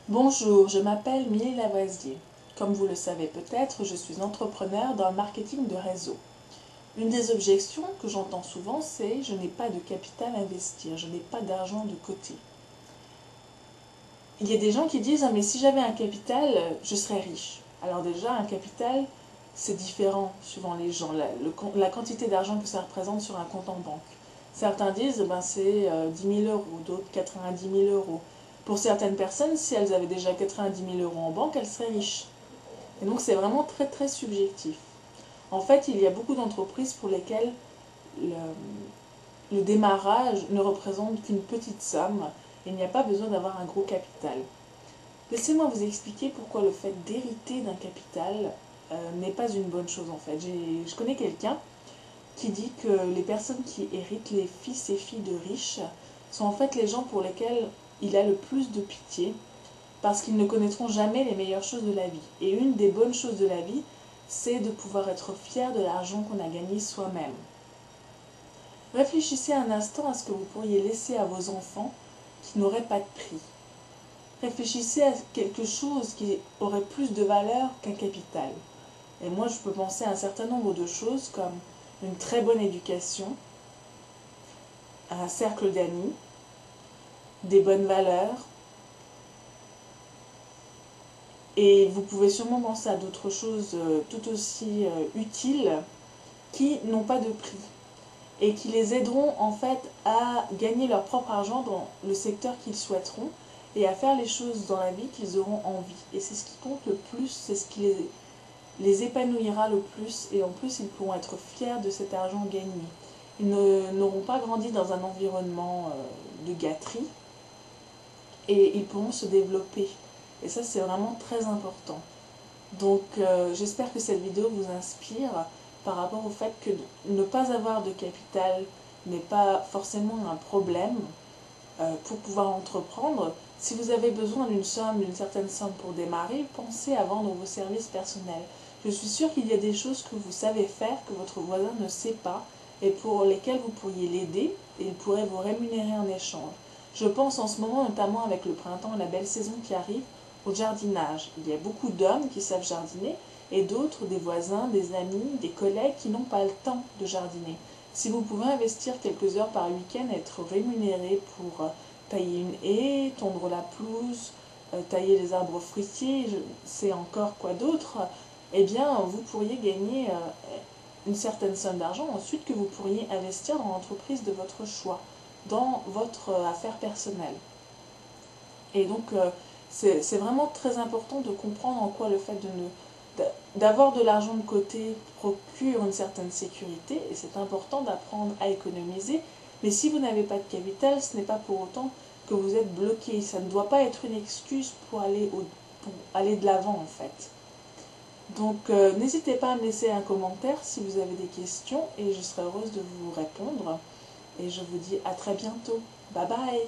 Bonjour, je m'appelle Milly Lavoisier. Comme vous le savez peut-être, je suis entrepreneur dans le marketing de réseau. Une des objections que j'entends souvent, c'est je n'ai pas de capital à investir, je n'ai pas d'argent de côté. Il y a des gens qui disent mais si j'avais un capital, je serais riche. Alors déjà, un capital, c'est différent suivant les gens, la quantité d'argent que ça représente sur un compte en banque. Certains disent c'est 10 000 euros, d'autres 90 000 euros. Pour certaines personnes, si elles avaient déjà 90 000 euros en banque, elles seraient riches. Et donc c'est vraiment très très subjectif. En fait, il y a beaucoup d'entreprises pour lesquelles le démarrage ne représente qu'une petite somme et il n'y a pas besoin d'avoir un gros capital. Laissez-moi vous expliquer pourquoi le fait d'hériter d'un capital n'est pas une bonne chose en fait. Je connais quelqu'un qui dit que les personnes qui héritent, les fils et filles de riches, sont en fait les gens pour lesquels il a le plus de pitié, parce qu'ils ne connaîtront jamais les meilleures choses de la vie. Et une des bonnes choses de la vie, c'est de pouvoir être fier de l'argent qu'on a gagné soi-même. Réfléchissez un instant à ce que vous pourriez laisser à vos enfants qui n'auraient pas de prix. Réfléchissez à quelque chose qui aurait plus de valeur qu'un capital. Et moi, je peux penser à un certain nombre de choses comme une très bonne éducation, un cercle d'amis, des bonnes valeurs. Et vous pouvez sûrement penser à d'autres choses tout aussi utiles qui n'ont pas de prix et qui les aideront en fait à gagner leur propre argent dans le secteur qu'ils souhaiteront et à faire les choses dans la vie qu'ils auront envie. Et c'est ce qui compte le plus, c'est ce qui les épanouira le plus et en plus ils pourront être fiers de cet argent gagné. Ils n'auront pas grandi dans un environnement de gâterie et ils pourront se développer. Et ça c'est vraiment très important. Donc j'espère que cette vidéo vous inspire par rapport au fait que ne pas avoir de capital n'est pas forcément un problème pour pouvoir entreprendre. Si vous avez besoin d'une certaine somme pour démarrer, pensez à vendre vos services personnels. Je suis sûre qu'il y a des choses que vous savez faire que votre voisin ne sait pas et pour lesquelles vous pourriez l'aider et il pourrait vous rémunérer en échange. Je pense en ce moment, notamment avec le printemps et la belle saison qui arrive, au jardinage. Il y a beaucoup d'hommes qui savent jardiner et d'autres, des voisins, des amis, des collègues qui n'ont pas le temps de jardiner. Si vous pouvez investir quelques heures par week-end et être rémunéré pour tailler une haie, tondre la pelouse, tailler les arbres fruitiers, c'est encore quoi d'autre, eh bien vous pourriez gagner une certaine somme d'argent ensuite que vous pourriez investir dans l'entreprise de votre choix, dans votre affaire personnelle. Et donc c'est vraiment très important de comprendre en quoi le fait d'avoir de l'argent de côté procure une certaine sécurité et c'est important d'apprendre à économiser. Mais si vous n'avez pas de capital, ce n'est pas pour autant que vous êtes bloqué. Ça ne doit pas être une excuse pour aller de l'avant en fait. Donc n'hésitez pas à me laisser un commentaire si vous avez des questions et je serai heureuse de vous répondre. Et je vous dis à très bientôt. Bye bye!